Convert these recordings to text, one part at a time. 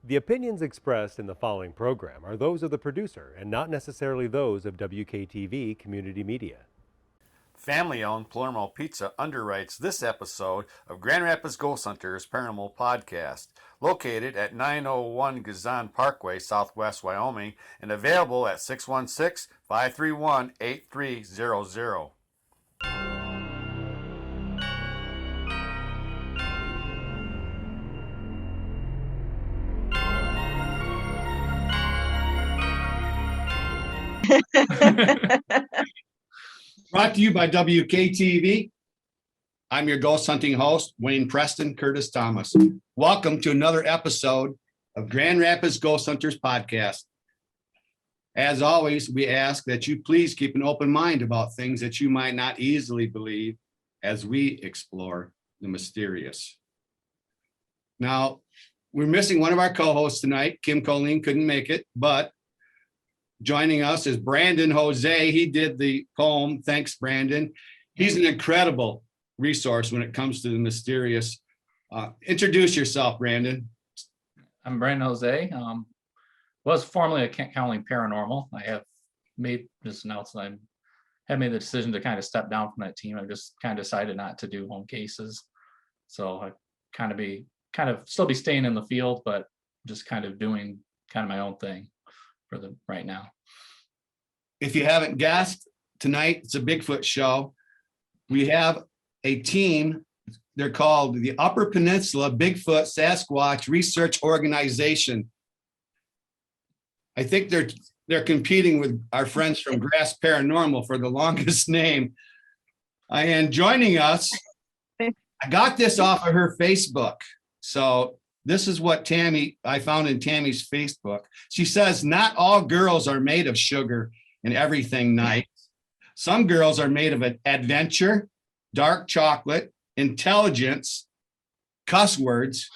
The opinions expressed in the following program are those of the producer and not necessarily those of WKTV Community Media. Family-owned Palermo Pizza underwrites this episode of Grand Rapids Ghost Hunters Paranormal Podcast, located at 901 Gazan Parkway, Southwest Wyoming, and available at 616-531-8300. Brought to you by WKTV. I'm your ghost hunting host, Wayne Preston Curtis Thomas. Welcome to another episode of Grand Rapids Ghost Hunters Podcast. As always, we ask that you please keep an open mind about things that you might not easily believe as we explore the mysterious. Now, we're missing one of our co-hosts tonight. Kim Colleen couldn't make it, but joining us is Brandon Jose. He did the poem. Thanks, Brandon. He's an incredible resource when it comes to the mysterious. Introduce yourself, Brandon. I'm Brandon Jose. Was formerly a Kent County Paranormal. I have made this announcement. I have made the decision to kind of step down from that team. I just kind of decided not to do home cases. So I kind of still be staying in the field, but just kind of doing kind of my own thing for the right now. If you haven't guessed, tonight it's a Bigfoot show. We have a team. They're called the Upper Peninsula Bigfoot Sasquatch Research Organization. I think they're competing with our friends from Grass Paranormal for the longest name. And joining us, I got this off of her Facebook. So this is what I found in Tammy's Facebook. She says, not all girls are made of sugar and everything nice. Some girls are made of adventure, dark chocolate, intelligence, cuss words,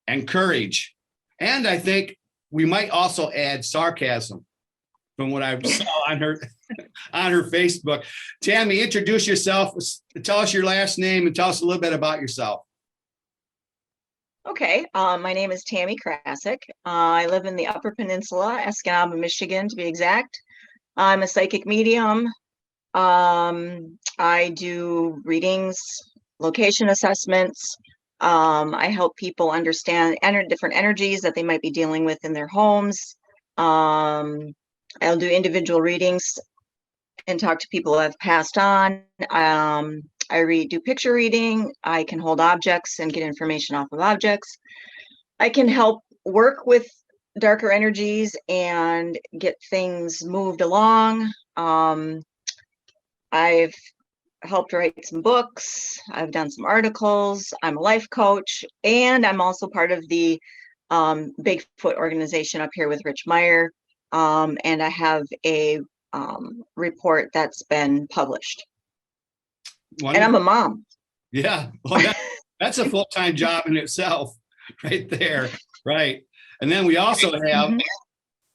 and courage. And I think we might also add sarcasm from what I saw on her Facebook. Tammy, introduce yourself. Tell us your last name and tell us a little bit about yourself. Okay, my name is Tammy Krassick. I live in the Upper Peninsula, Escanaba, Michigan, to be exact. I'm a psychic medium. I do readings, location assessments. I help people understand different energies that they might be dealing with in their homes. I'll do individual readings and talk to people who have passed on. I do picture reading. I can hold objects and get information off of objects. I can help work with darker energies and get things moved along. I've helped write some books. I've done some articles. I'm a life coach, and I'm also part of the Bigfoot organization up here with Rich Meyer. And I have a report that's been published. Wonderful. And I'm a mom. Yeah, well, that's a full-time job in itself right there. Right. And then we also have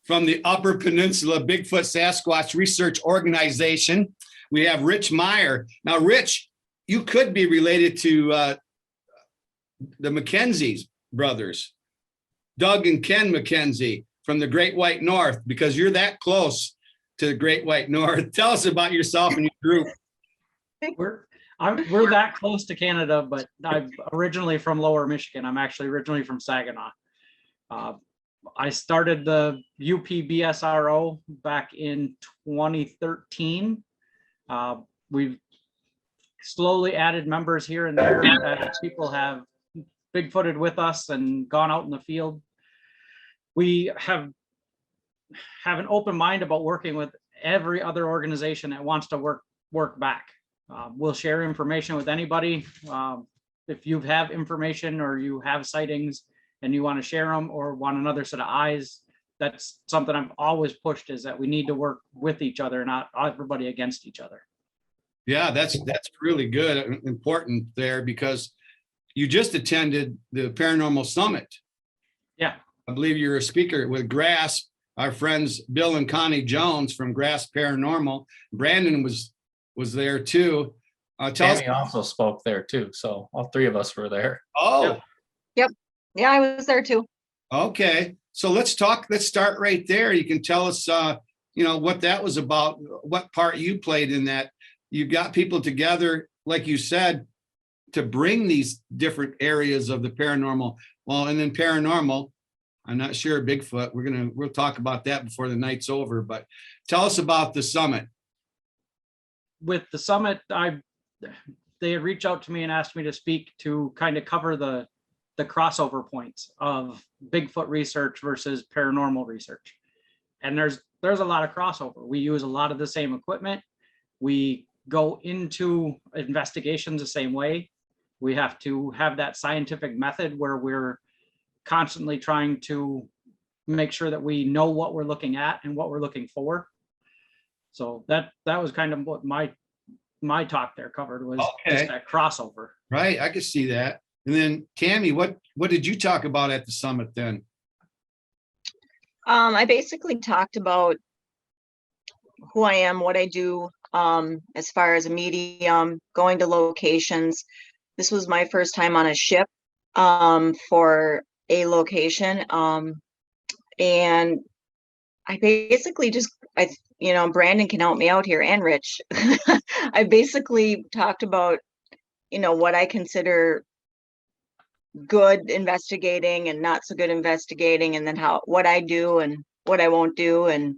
from the Upper Peninsula Bigfoot Sasquatch Research Organization, we have Rich Meyer. Now, Rich, you could be related to the McKenzie's brothers, Doug and Ken McKenzie from the Great White North, because you're that close to the Great White North. Tell us about yourself and your group. We're that close to Canada, but I'm originally from Lower Michigan. I'm actually originally from Saginaw. I started the UPBSRO back in 2013. We've slowly added members here and there as people have Bigfooted with us and gone out in the field. We have an open mind about working with every other organization that wants to work back. We'll share information with anybody. If you have information or you have sightings and you want to share them or want another set of eyes, that's something I've always pushed, is that we need to work with each other, not everybody against each other. Yeah, that's really good and important there, because you just attended the Paranormal Summit. Yeah. I believe you're a speaker with Grasp, our friends Bill and Connie Jones from Grasp Paranormal. Brandon was there too. Tell us. Tammy also spoke there too, so all three of us were there. Oh, Yep. Yeah, I was there too. okay. So let's start right there. You can tell us, what that was about, what part you played in that. You got people together, like you said, to bring these different areas of the paranormal. Well, and then paranormal, I'm not sure Bigfoot. We'll talk about that before the night's over, but tell us about the summit. With the summit, they had reached out to me and asked me to speak to kind of cover the crossover points of Bigfoot research versus paranormal research. And there's a lot of crossover. We use a lot of the same equipment. We go into investigations the same way. We have to have that scientific method where we're constantly trying to make sure that we know what we're looking at and what we're looking for. So that was kind of what my talk there covered, was just that crossover. Right, I could see that. And then Tammy, what did you talk about at the summit then? I basically talked about who I am, what I do, as far as a medium, going to locations. This was my first time on a ship for a location. And I basically Brandon can help me out here, and Rich. I basically talked about, what I consider good investigating and not so good investigating, and then what I do and what I won't do. And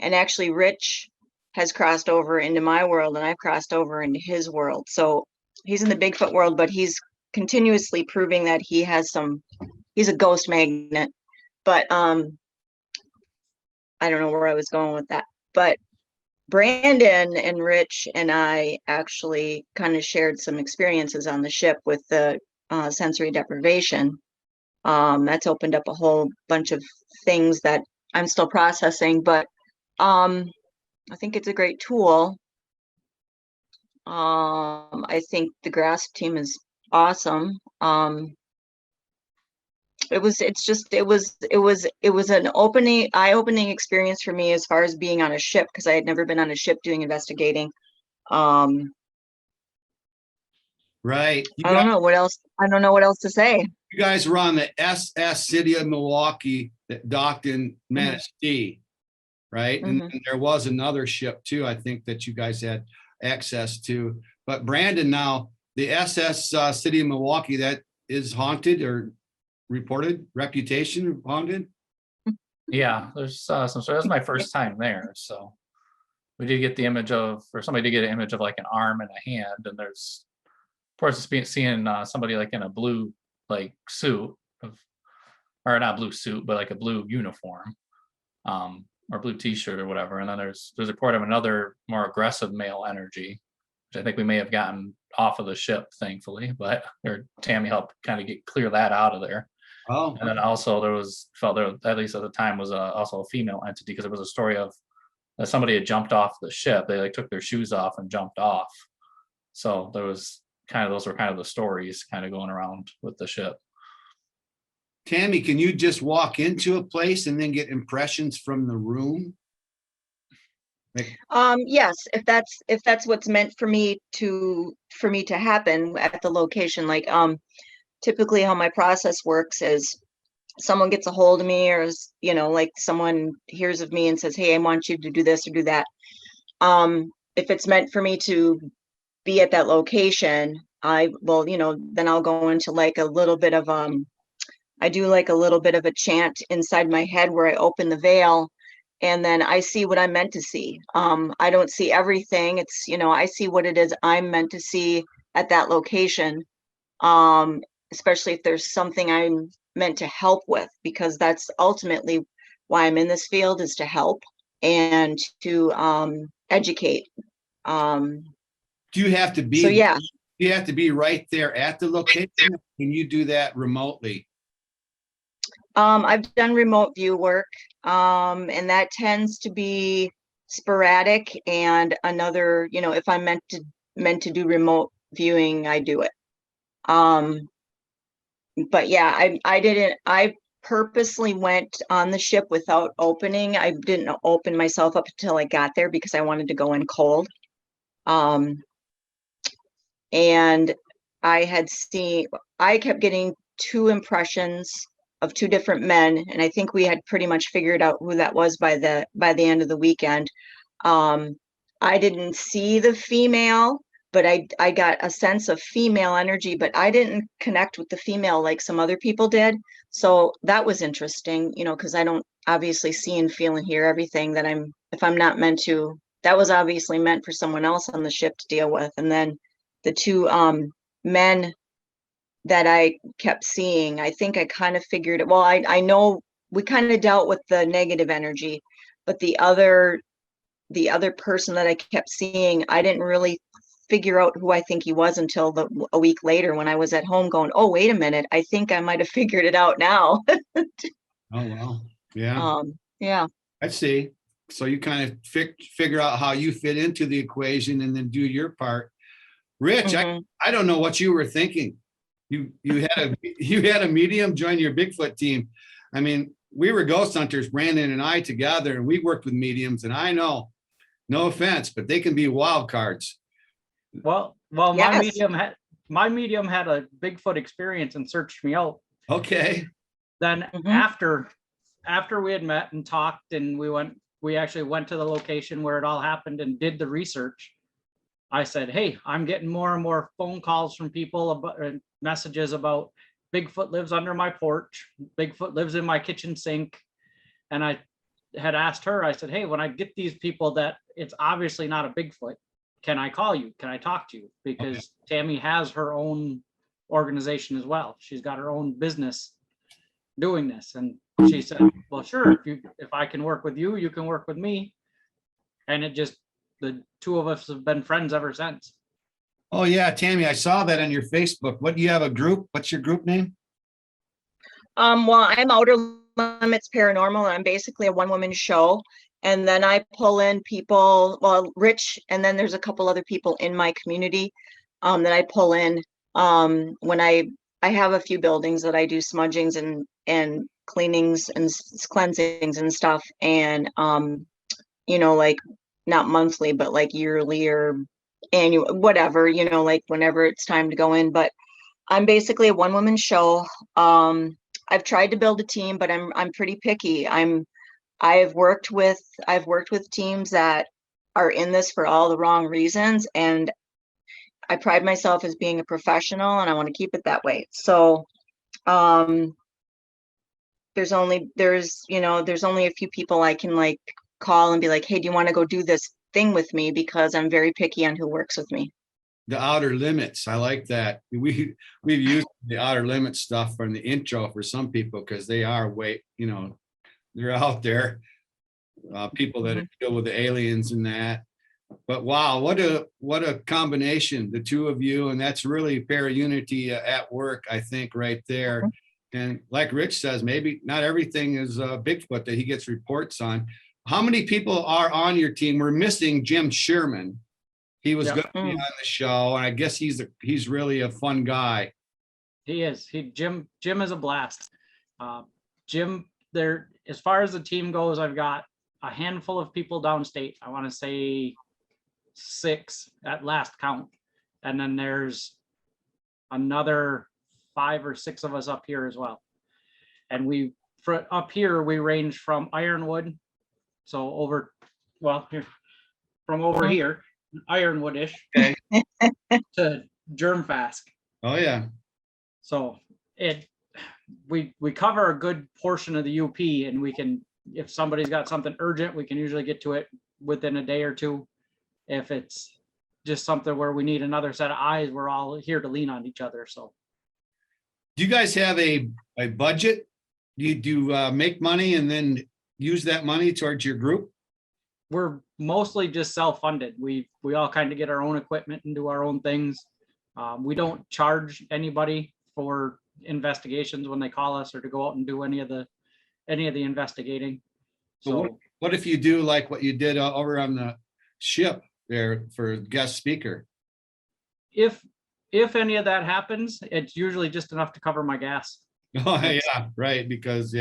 actually Rich has crossed over into my world, and I've crossed over into his world. So he's in the Bigfoot world, but he's continuously proving that he's a ghost magnet. But I don't know where I was going with that, but Brandon and Rich and I actually kind of shared some experiences on the ship with the sensory deprivation. That's opened up a whole bunch of things that I'm still processing, but I think it's a great tool. I think the Grasp team is awesome. It was an eye-opening experience for me as far as being on a ship, because I had never been on a ship doing investigating. Right. I don't know what else to say. You guys were on the SS City of Milwaukee that docked in Manistee, right? Mhm. And there was another ship too, I think, that you guys had access to. But Brandon, now the SS City of Milwaukee, that is haunted or reported reputation haunted. Yeah, there's some. So that was my first time there. So we did get the image of, or somebody did get an image of like an arm and a hand, and there's, of course, seeing somebody like in a blue suit or not blue suit, but like a blue uniform, or blue T-shirt or whatever. And then there's a report of another more aggressive male energy, which I think we may have gotten off of the ship, thankfully, but Tammy helped kind of clear that out of there. Oh, And then also there, at least at the time, was also a female entity, because it was a story of that somebody had jumped off the ship. They took their shoes off and jumped off. So those were kind of the stories kind of going around with the ship. Tammy, can you just walk into a place and then get impressions from the room? Yes, if that's what's meant for me to happen at the location. Typically how my process works is someone gets a hold of me, or someone hears of me and says, hey, I want you to do this or do that. If it's meant for me to be at that location, then I'll go into a little bit of I do a little bit of a chant inside my head where I open the veil, and then I see what I'm meant to see. I don't see everything. It's, I see what it is I'm meant to see at that location. Especially if there's something I'm meant to help with, because that's ultimately why I'm in this field, is to help and to educate. Do you have to be? So yeah. Do you have to be right there at the location? Can you do that remotely? I've done remote view work, and that tends to be sporadic. And another, if I'm meant to do remote viewing, I do it. But yeah, I purposely went on the ship without opening. I didn't open myself up until I got there because I wanted to go in cold. And I kept getting two impressions of two different men, and I think we had pretty much figured out who that was by the end of the weekend. I didn't see the female, but I got a sense of female energy, but I didn't connect with the female like some other people did. So that was interesting, because I don't obviously see and feel and hear everything that if I'm not meant to. That was obviously meant for someone else on the ship to deal with. And then the two men that I kept seeing, I think I kind of figured it. Well, I know we kind of dealt with the negative energy, but the other person that I kept seeing, I didn't really figure out who I think he was until a week later when I was at home going, oh, wait a minute, I think I might have figured it out now. Oh, wow. Yeah. Yeah. I see. So you kind of figure out how you fit into the equation and then do your part. Rich, Mhm. I don't know what you were thinking. You had a medium join your Bigfoot team. I mean, we were ghost hunters, Brandon and I together, and we worked with mediums, and I know, no offense, but they can be wild cards. Well, Yes. my medium had a Bigfoot experience and searched me out. Okay. Then Mhm. after we had met and talked, and we actually went to the location where it all happened and did the research. I said, hey, I'm getting more and more phone calls from people about messages about Bigfoot lives under my porch. Bigfoot lives in my kitchen sink. And I had asked her, I said, hey, when I get these people that it's obviously not a Bigfoot, can I call you? Can I talk to you? Because Tammy has her own organization as well. She's got her own business doing this. And she said, well, sure, if I can work with you, you can work with me. And the two of us have been friends ever since. Oh yeah, Tammy, I saw that on your Facebook. What do you have a group? What's your group name? Well, I'm Outer Limits Paranormal, and I'm basically a one-woman show. And then I pull in people, well, Rich, and then there's a couple other people in my community that I pull in when I have a few buildings that I do smudgings and cleanings and cleansings and stuff. And like not monthly, but like yearly or annual, whatever, like whenever it's time to go in. But I'm basically a one-woman show. I've tried to build a team, but I'm pretty picky. I've worked with teams that are in this for all the wrong reasons, and I pride myself as being a professional, and I want to keep it that way. So there's only a few people I can like call and be like, hey, do you want to go do this thing with me? Because I'm very picky on who works with me. The Outer Limits. I like that. We've used the Outer Limits stuff from the intro for some people because they are they're out there. People that deal with the aliens and that. But wow, what a combination, the two of you, and that's really para-unity at work, I think, right there. And like Rich says, maybe not everything is Bigfoot that he gets reports on. How many people are on your team? We're missing Jim Sherman. He was going to be on the show, and I guess he's really a fun guy. He is. Jim is a blast. Jim, there, as far as the team goes, I've got a handful of people downstate. I want to say 6 at last count, and then there's another 5 or 6 of us up here as well. And up here we range from Ironwood, so from over here, Ironwoodish, okay, to Germfast. Oh yeah. So we cover a good portion of the UP, and we can, if somebody's got something urgent, we can usually get to it within a day or two. If it's just something where we need another set of eyes, we're all here to lean on each other. So do you guys have a budget? Do you make money and then use that money towards your group? we're mostly just self-funded. We all kind of get our own equipment and do our own things. We don't charge anybody for investigations when they call us or to go out and do any of the investigating. So what if you do like what you did over on the ship there for guest speaker? If any of that happens, it's usually just enough to cover my gas. Oh, yeah, right, because you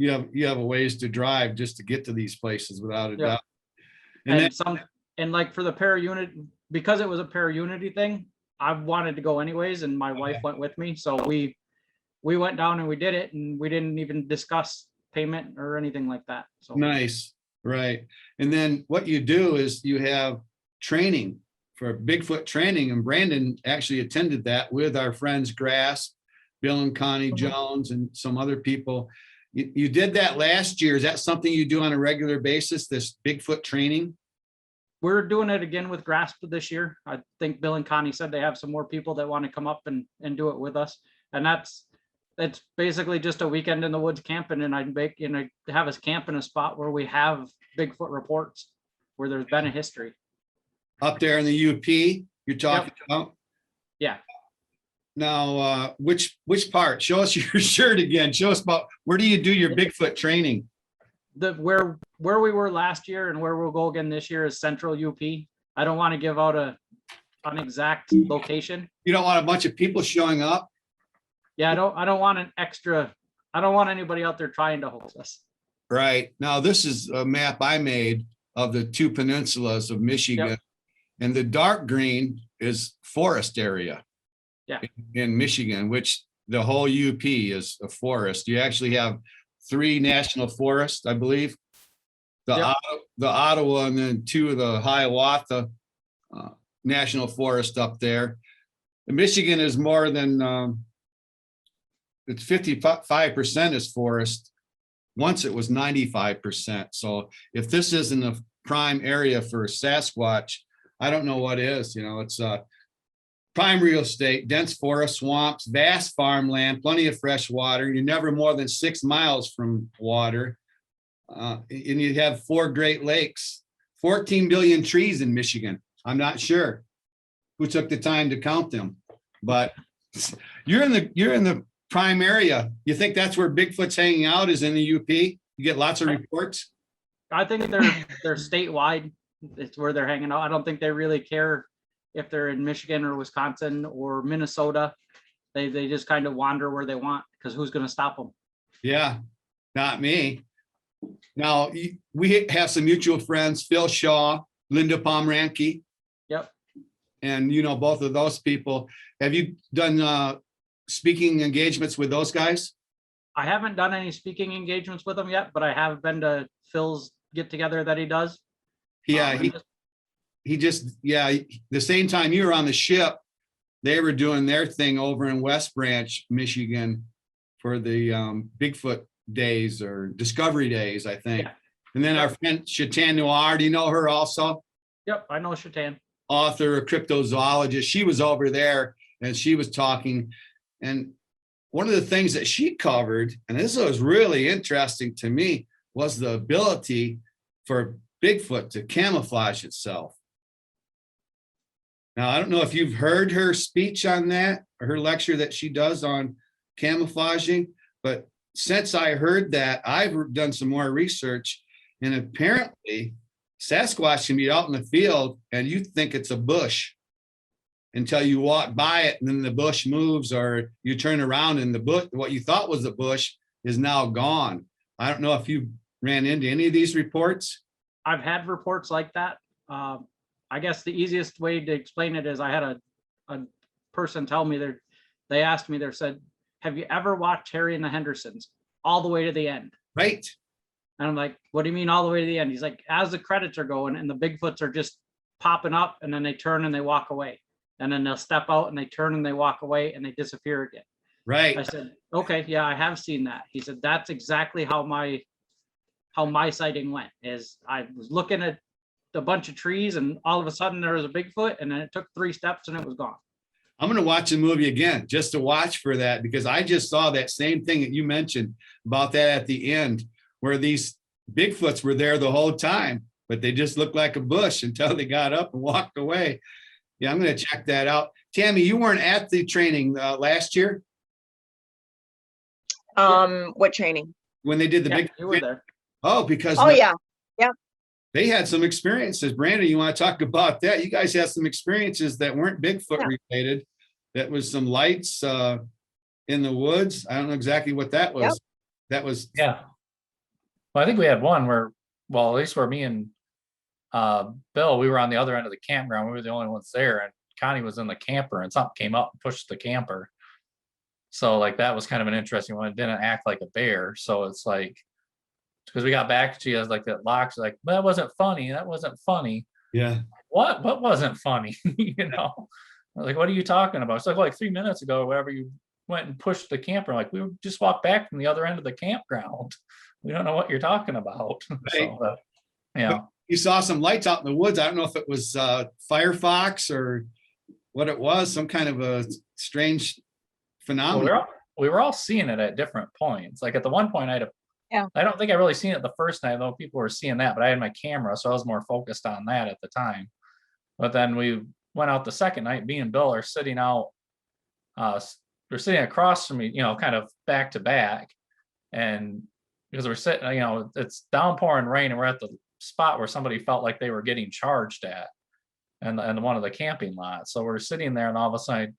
have a ways to drive just to get to these places without a Yeah. doubt. And then, And like for the para unit, because it was a para unity thing, I wanted to go anyways, and my wife went with me. So we went down and we did it, and we didn't even discuss payment or anything like that. So nice, right. And then what you do is you have training for Bigfoot training, and Brandon actually attended that with our friends Grass, Bill and Connie Jones, and some other people. You did that last year. Is that something you do on a regular basis, this Bigfoot training? we're doing it again with Grasp this year. I think Bill and Connie said they have some more people that want to come up and do it with us. And it's basically just a weekend in the woods camping, and I have us camp in a spot where we have Bigfoot reports, where there's been a history. Up there in the UP, you're talking about? Yeah. Now, which part? Show us your shirt again. Show us about, where do you do your Bigfoot training? Where we were last year and where we'll go again this year is Central UP. I don't want to give out an exact location. You don't want a bunch of people showing up? Yeah, I don't want I don't want anybody out there trying to host us. Right. Now, this is a map I made of the two peninsulas of Michigan. Yep. And the dark green is forest area. Yeah. In Michigan, which the whole UP is a forest. You actually have 3 national forests, I believe. The Ottawa, and then 2 of the Hiawatha National Forest up there. And Michigan is more than it's 55% is forest. Once it was 95%. So if this isn't a prime area for Sasquatch, I don't know what is. You know, it's prime real estate, dense forest, swamps, vast farmland, plenty of fresh water. You're never more than 6 miles from water. And you have 4 Great Lakes, 14 billion trees in Michigan. I'm not sure who took the time to count them, but you're in the prime area. You think that's where Bigfoot's hanging out, is in the UP? You get lots of reports? I think they're statewide. It's where they're hanging out. I don't think they really care if they're in Michigan or Wisconsin or Minnesota. They just kind of wander where they want, because who's going to stop them? Yeah, not me. Now, we have some mutual friends, Phil Shaw, Linda Pomeranke. Yep. And you know both of those people. Have you done speaking engagements with those guys? I haven't done any speaking engagements with them yet, but I have been to Phil's get together that he does. Yeah, the same time you were on the ship, they were doing their thing over in West Branch, Michigan, for the Bigfoot days or Discovery Days, I think. Yeah. And then our friend Chatan Noir, do you know her also? Yep, I know Chatan. Author, a cryptozoologist. She was over there and she was talking. And one of the things that she covered, and this was really interesting to me, was the ability for Bigfoot to camouflage itself. Now, I don't know if you've heard her speech on that, or her lecture that she does on camouflaging, but since I heard that, I've done some more research, and apparently Sasquatch can be out in the field and you think it's a bush until you walk by it, and then the bush moves, or you turn around and the bush, what you thought was a bush, is now gone. I don't know if you ran into any of these reports. I've had reports like that. I guess the easiest way to explain it is I had a person tell me they asked me, they said, have you ever watched Harry and the Hendersons all the way to the end? Right. And I'm like, what do you mean all the way to the end? He's like, as the credits are going and the Bigfoots are just popping up, and then they turn and they walk away. And then they'll step out and they turn and they walk away and they disappear again. Right. I said, okay, yeah, I have seen that. He said, that's exactly how my sighting went. Is I was looking at a bunch of trees and all of a sudden there was a Bigfoot, and then it took 3 steps and it was gone. I'm going to watch the movie again just to watch for that, because I just saw that same thing that you mentioned about that at the end, where these Bigfoots were there the whole time, but they just looked like a bush until they got up and walked away. Yeah, I'm going to check that out. Tammy, you weren't at the training last year? What training? When they did the big. You were there. Oh, because Oh, yeah. they had some experiences. Brandon, you want to talk about that? You guys had some experiences that weren't Bigfoot related. That was some lights. in the woods. I don't know exactly what that was. Yep. That was, Yeah. Well, I think we had one where, well, at least where me and Bill, we were on the other end of the campground. We were the only ones there, and Connie was in the camper, and something came up and pushed the camper. So like that was kind of an interesting one. It didn't act like a bear. So it's like, because we got back, she has like that lock. She's like, that wasn't funny. That wasn't funny. yeah. What wasn't funny? You know, like, what are you talking about? It's like 3 minutes ago, wherever you went and pushed the camper. Like, we just walked back from the other end of the campground. We don't know what you're talking about. Right. So, yeah. You saw some lights out in the woods. I don't know if it was Firefox or what it was, some kind of a strange phenomenon. Well, we were all seeing it at different points. Like at the one point, Yeah. I don't think I really seen it the first night, though people were seeing that, but I had my camera, so I was more focused on that at the time. But then we went out the second night. Me and Bill are sitting out. We're sitting across from me, you know, kind of back to back, and because we're sitting, you know, it's downpouring rain, and we're at the spot where somebody felt like they were getting charged at, and one of the camping lots. So we're sitting there, and all of a sudden,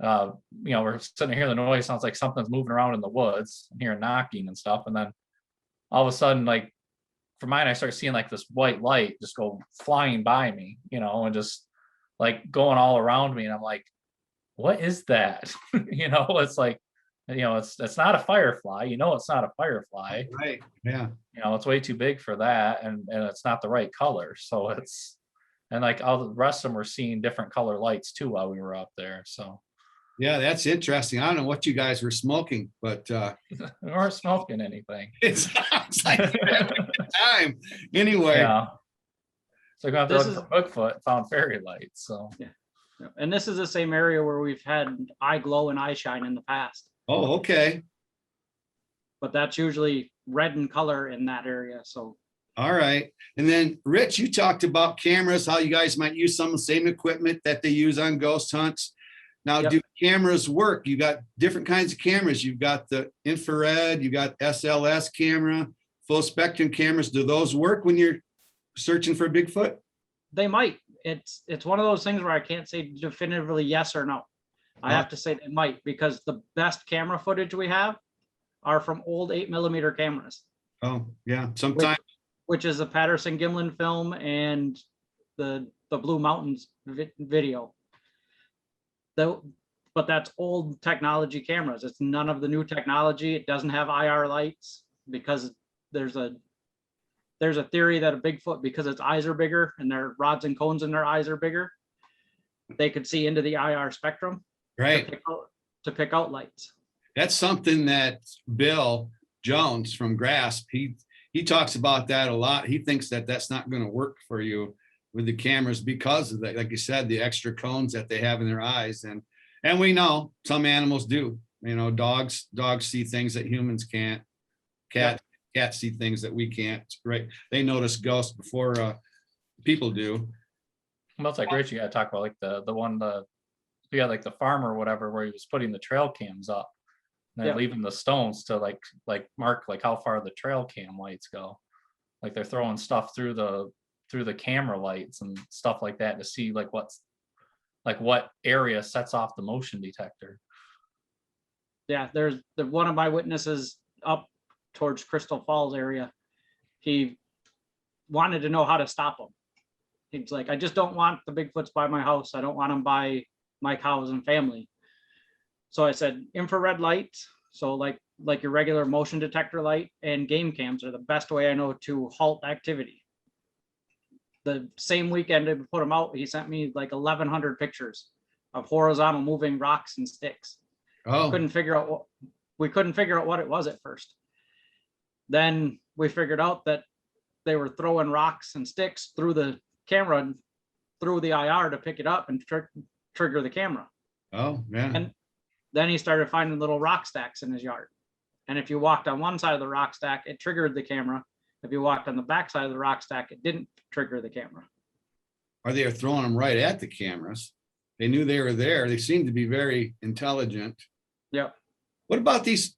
you know, we're sitting here, the noise sounds like something's moving around in the woods, and hearing knocking and stuff. And then all of a sudden, like for mine, I start seeing like this white light just go flying by me, you know, and just like going all around me. And I'm like, what is that? You know, it's like, you know, it's not a firefly, you know, it's not a firefly, Right. Yeah. you know, it's way too big for that. And it's not the right color. So and like all the rest of them were seeing different color lights too while we were up there. So Yeah, that's interesting. I don't know what you guys were smoking, but we weren't smoking anything. it sounds like you had a good time. Anyway, Yeah. So going to This look for Bigfoot, found fairy lights. So And this is the same area where we've had eye glow and eye shine in the past, oh, okay. but that's usually red in color in that area. So All right. And then Rich, you talked about cameras, how you guys might use some of the same equipment that they use on ghost hunts. Now, Yep. do cameras work? You got different kinds of cameras. You've got the infrared, you got SLS camera, full spectrum cameras. Do those work when you're searching for Bigfoot? they might. It's one of those things where I can't say definitively yes or no. I have to say they might, because the best camera footage we have are from old 8mm cameras, Oh, yeah. Sometimes, which is the Patterson Gimlin film and the Blue Mountains video. But that's old technology cameras. It's none of the new technology. It doesn't have IR lights, because there's a theory that a Bigfoot, because its eyes are bigger and their rods and cones in their eyes are bigger, they could see into the IR spectrum right. to pick out lights. That's something that Bill Jones from Grasp, he talks about that a lot. He thinks that that's not going to work for you with the cameras because of that, like you said, the extra cones that they have in their eyes. And we know some animals do. You know, dogs see things that humans can't. Cats see things that we can't. Right? They notice ghosts before people do. well, it's like Rich, you got to talk about like the one we had like the farmer or whatever, where he was putting the trail cams up and then Yeah. leaving the stones to like mark like how far the trail cam lights go. Like they're throwing stuff through the camera lights and stuff like that to see like what area sets off the motion detector. Yeah, there's one of my witnesses up towards Crystal Falls area. He wanted to know how to stop them. He's like, I just don't want the Bigfoots by my house. I don't want them by my cows and family. So I said, infrared lights. So like your regular motion detector light and game cams are the best way I know to halt activity. The same weekend to put them out, he sent me like 1,100 pictures of horizontal moving rocks and sticks. Oh, We couldn't figure out what it was at first. Then we figured out that they were throwing rocks and sticks through the camera and through the IR to pick it up and trigger the camera. oh, yeah. And then he started finding little rock stacks in his yard. And if you walked on one side of the rock stack, it triggered the camera. If you walked on the back side of the rock stack, it didn't trigger the camera. Or they are throwing them right at the cameras. They knew they were there. They seemed to be very intelligent. Yep. What about these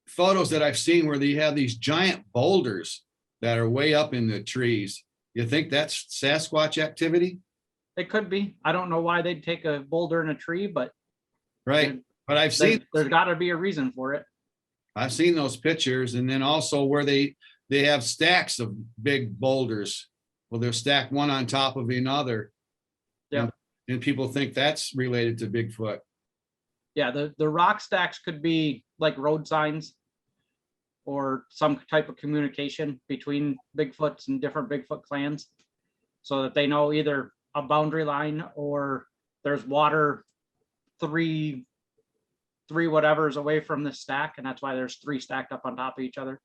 photos that I've seen where they have these giant boulders that are way up in the trees? You think that's Sasquatch activity? It could be. I don't know why they'd take a boulder in a tree, but Right. But I've seen There's got to be a reason for it. those pictures, and then also where they have stacks of big boulders. Well, they're stacked one on top of another. Yeah. And people think that's related to Bigfoot. Yeah, the rock stacks could be like road signs or some type of communication between Bigfoots and different Bigfoot clans, so that they know either a boundary line or there's water three whatevers away from the stack, and that's why there's 3 stacked up on top of each other.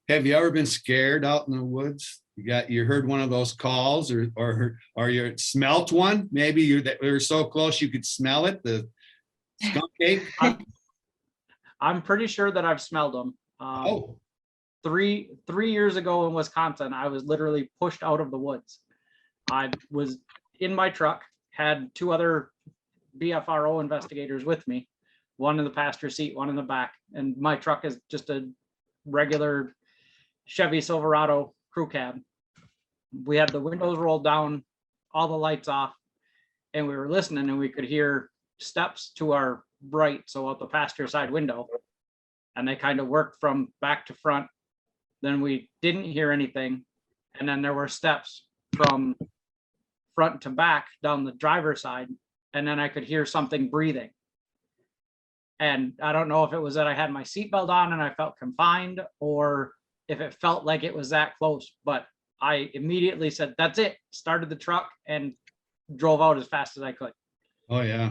Have you ever been scared out in the woods? You heard one of those calls, or you smelt one? Maybe you were so close you could smell it, the skunk ape. I'm pretty sure that I've smelled them. Oh, 3 years ago in Wisconsin, I was literally pushed out of the woods. I was in my truck, had 2 other BFRO investigators with me, one in the passenger seat, one in the back, and my truck is just a regular Chevy Silverado crew cab. We had the windows rolled down, all the lights off, and we were listening, and we could hear steps to our right, so out the passenger side window, and they kind of worked from back to front. Then we didn't hear anything, and then there were steps from front to back down the driver's side, and then I could hear something breathing. And I don't know if it was that I had my seatbelt on and I felt confined, or if it felt like it was that close, but I immediately said, that's it, started the truck and drove out as fast as I could. oh yeah.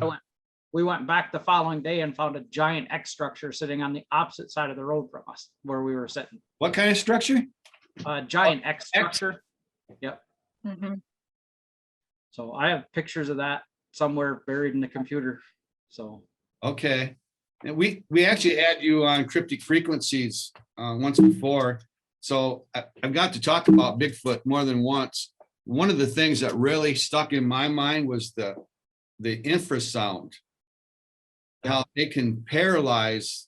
We went back the following day and found a giant X structure sitting on the opposite side of the road from us where we were sitting. What kind of structure? A giant X structure. Yep. Mhm. So I have pictures of that somewhere buried in the computer. So Okay. And we actually had you on Cryptic Frequencies once before. So I've got to talk about Bigfoot more than once. One of the things that really stuck in my mind was the infrasound. How they can paralyze.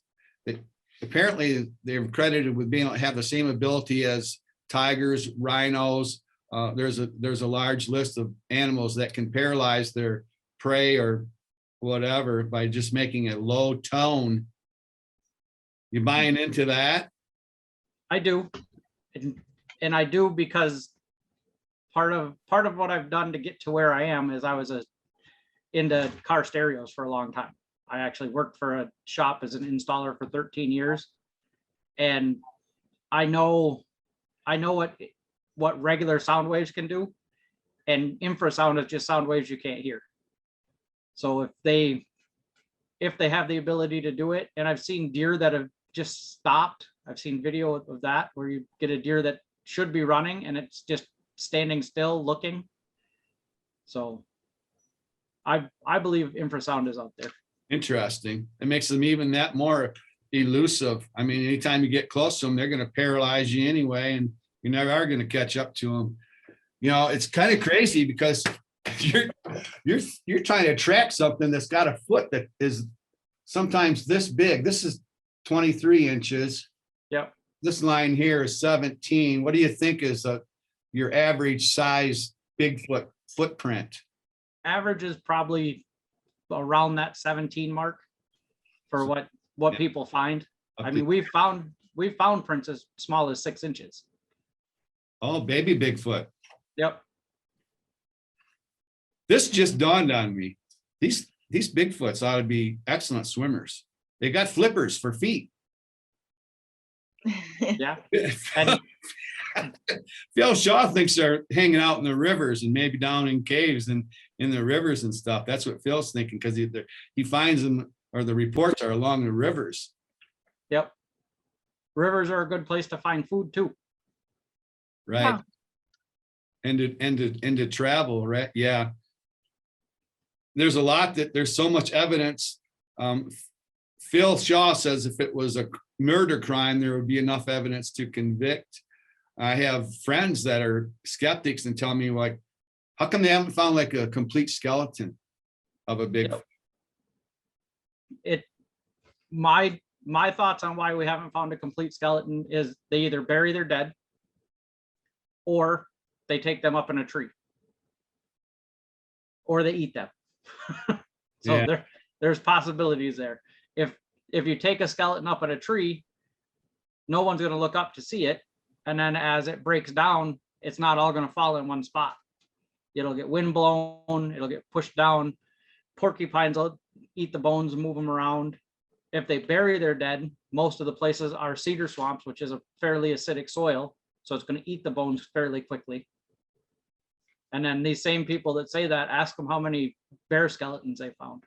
Apparently they're credited with being able to have the same ability as tigers, rhinos. There's a large list of animals that can paralyze their prey or whatever by just making a low tone. You buying into that? I do. And I do because part of what I've done to get to where I am is I was into car stereos for a long time. I actually worked for a shop as an installer for 13 years. And I know what regular sound waves can do. And infrasound is just sound waves you can't hear. So if they have the ability to do it, and I've seen deer that have just stopped. I've seen video of that where you get a deer that should be running and it's just standing still looking. So I believe infrasound is out there. Interesting. It makes them even that more elusive. I mean, anytime you get close to them, they're going to paralyze you anyway, and you never are going to catch up to them. You know, it's kind of crazy because you're trying to track something that's got a foot that is sometimes this big. This is 23 inches. Yep. This line here is 17. What do you think is your average size Bigfoot footprint? Average is probably around that 17 mark for what people find. I mean, we've found prints as small as 6 inches. Oh, baby Bigfoot. Yep. This just dawned on me. These Bigfoots ought to be excellent swimmers. They got flippers for feet. Yeah. And Phil Shaw thinks they're hanging out in the rivers and maybe down in caves and in the rivers and stuff. That's what Phil's thinking, because he finds them, or the reports are along the rivers. yep. Rivers are a good place to find food too. Right. Huh. And to travel, right? Yeah. There's so much evidence. Phil Shaw says if it was a murder crime, there would be enough evidence to convict. I have friends that are skeptics and tell me, like, how come they haven't found like a complete skeleton of a Bigfoot? My thoughts on why we haven't found a complete skeleton is they either bury their dead or they take them up in a tree or they eat them. So Yeah. there's possibilities there. If you take a skeleton up at a tree, no one's going to look up to see it. And then as it breaks down, it's not all going to fall in one spot. It'll get wind blown, it'll get pushed down. Porcupines will eat the bones, move them around. If they bury their dead, most of the places are cedar swamps, which is a fairly acidic soil. So it's going to eat the bones fairly quickly. And then these same people that say that, ask them how many bear skeletons they found.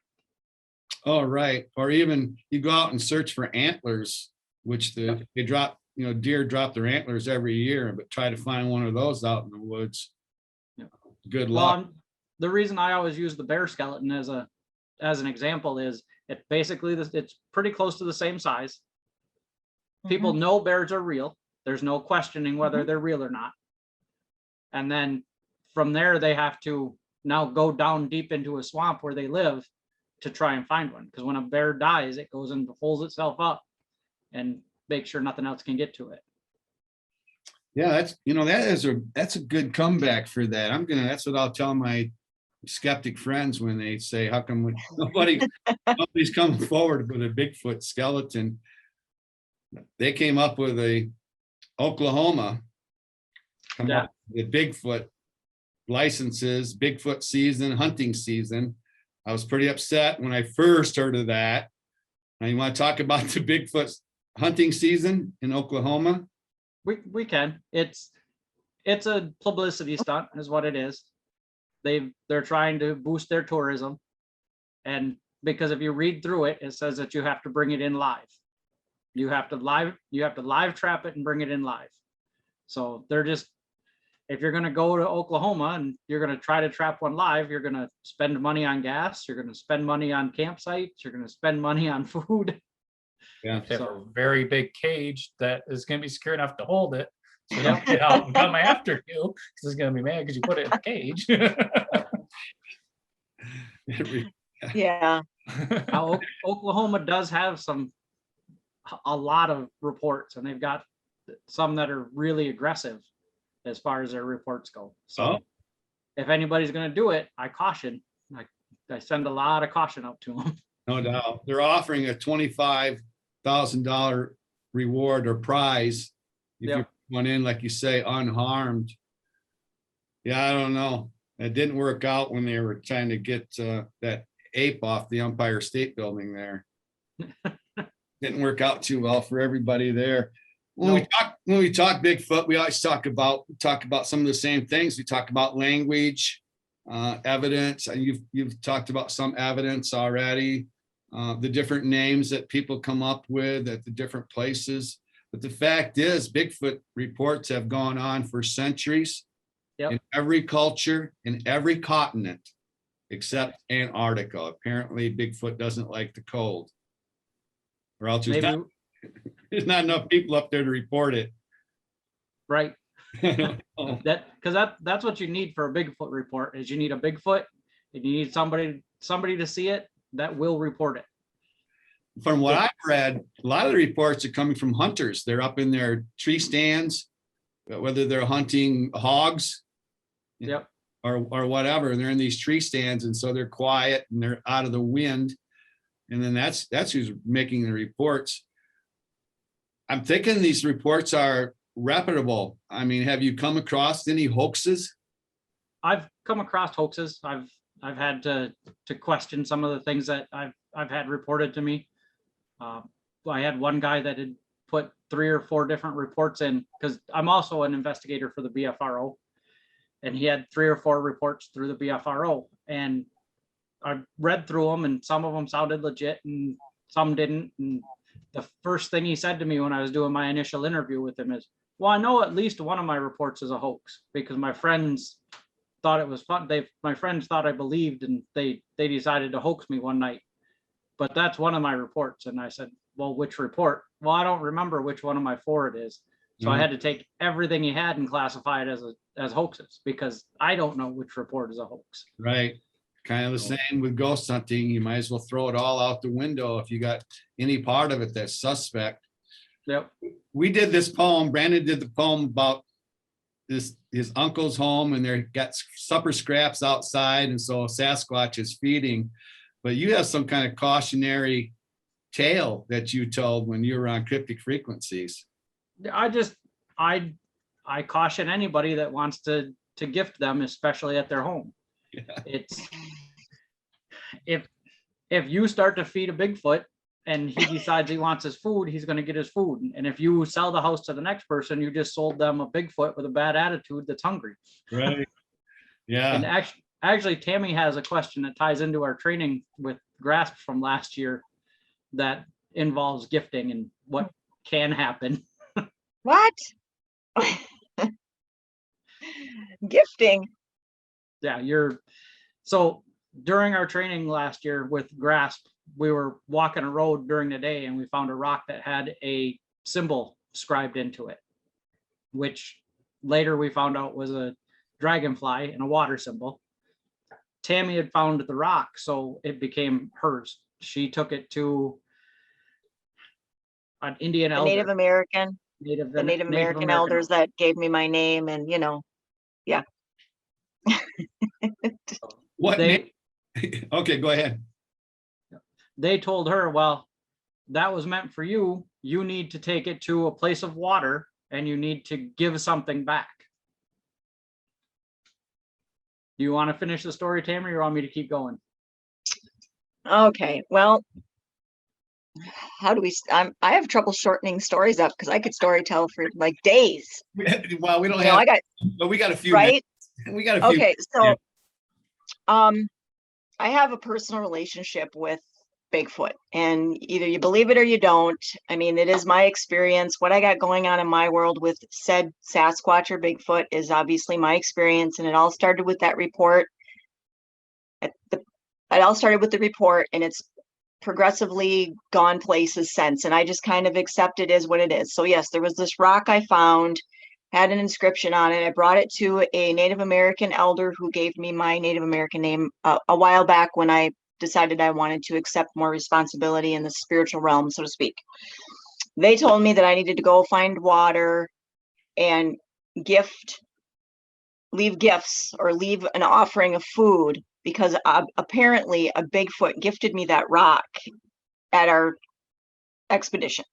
Oh, right. Or even you go out and search for antlers, which they drop, deer drop their antlers every year, but try to find one of those out in the woods. Yeah. Good luck. Well, the reason I always use the bear skeleton as an example is it basically it's pretty close to the same size. People know bears are real. There's no questioning whether they're real or not. And then from there, they have to now go down deep into a swamp where they live to try and find one. Because when a bear dies, it goes and holds itself up and makes sure nothing else can get to it. Yeah, that's a good comeback for that. That's what I'll tell my skeptic friends when they say, how come nobody's coming forward with a Bigfoot skeleton? They came up with Oklahoma up with Bigfoot licenses, Bigfoot season, hunting season. I was pretty upset when I first heard of that. Now you want to talk about the Bigfoot hunting season in Oklahoma? We can. It's a publicity stunt is what it is. They're trying to boost their tourism. And because if you read through it, it says that you have to bring it in live. You have to live trap it and bring it in live. So they're just, if you're going to go to Oklahoma and you're going to try to trap one live, you're going to spend money on gas, you're going to spend money on campsites, you're going to spend money on food. Yeah. They have a very big cage that is going to be secure enough to hold it. So don't get out and come after you because it's going to be mad because you put it in a cage. Yeah. Now, Oklahoma does have a lot of reports, and they've got some that are really aggressive as far as their reports go. So if anybody's going to do it, I caution. I send a lot of caution out to them. No doubt. They're offering a $25,000 reward or prize if you went in, like you say, unharmed. Yeah, I don't know. It didn't work out when they were trying to get that ape off the Empire State Building there. Didn't work out too well for everybody there. When we talk Bigfoot, we always talk about some of the same things. We talk about language, evidence, and you've talked about some evidence already. The different names that people come up with at the different places. But the fact is, Bigfoot reports have gone on for centuries in every culture, in every continent, except Antarctica. Apparently, Bigfoot doesn't like the cold. Or else there's not enough people up there to report it. Right. That's what you need for a Bigfoot report is you need a Bigfoot and you need somebody to see it that will report it. From what I've read, a lot of the reports are coming from hunters. They're up in their tree stands, whether they're hunting hogs or whatever. They're in these tree stands, and so they're quiet and they're out of the wind. And then that's who's making the reports. I'm thinking these reports are reputable. I mean, have you come across any hoaxes? I've come across hoaxes. I've had to question some of the things that I've had reported to me. I had one guy that had put 3 or 4 different reports in, because I'm also an investigator for the BFRO, and he had 3 or 4 reports through the BFRO, and I read through them, and some of them sounded legit and some didn't. And the first thing he said to me when I was doing my initial interview with him is, well, I know at least one of my reports is a hoax, because my friends thought it was fun. My friends thought I believed, and they decided to hoax me one night. But that's one of my reports. And I said, well, which report? Well, I don't remember which one of my 4 it is. So I had to take everything he had and classify it as hoaxes, because I don't know which report is a hoax. Right. Kind of the same with ghost hunting. You might as well throw it all out the window if you got any part of it that's suspect. Yep. We did this poem. Brandon did the poem about his uncle's home, and they got supper scraps outside, and so Sasquatch is feeding. But you have some kind of cautionary tale that you told when you were on cryptic frequencies. I caution anybody that wants to gift them, especially at their home. Yeah. It's if you start to feed a Bigfoot and he decides he wants his food, he's going to get his food. And if you sell the house to the next person, you just sold them a Bigfoot with a bad attitude that's hungry. Right. Yeah. And actually, Tammy has a question that ties into our training with Grasp from last year that involves gifting and what can happen. What? Gifting. Yeah, so during our training last year with Grasp, we were walking a road during the day and we found a rock that had a symbol scribed into it, which later we found out was a dragonfly and a water symbol. Tammy had found the rock, so it became hers. She took it to an Indian The elder. Native American, Native American elders that gave me my name, and yeah. What? They Okay, go ahead. they told her, well, that was meant for you. You need to take it to a place of water and you need to give something back. Do you want to finish the story, Tammy, or you want me to keep going? Okay, well, how do we? I have trouble shortening stories up because I could story tell for like days. Well, we don't I got but we got a few right. minutes. We got a few. Okay, so yeah. I have a personal relationship with Bigfoot, and either you believe it or you don't. I mean, it is my experience. What I got going on in my world with said Sasquatch or Bigfoot is obviously my experience, and it all started with that report. It all started with the report, and it's progressively gone places since, and I just kind of accept it as what it is. So yes, there was this rock I found, had an inscription on it. I brought it to a Native American elder who gave me my Native American name a while back when I decided I wanted to accept more responsibility in the spiritual realm, so to speak. They told me that I needed to go find water and leave gifts or leave an offering of food, because apparently a Bigfoot gifted me that rock at our expedition.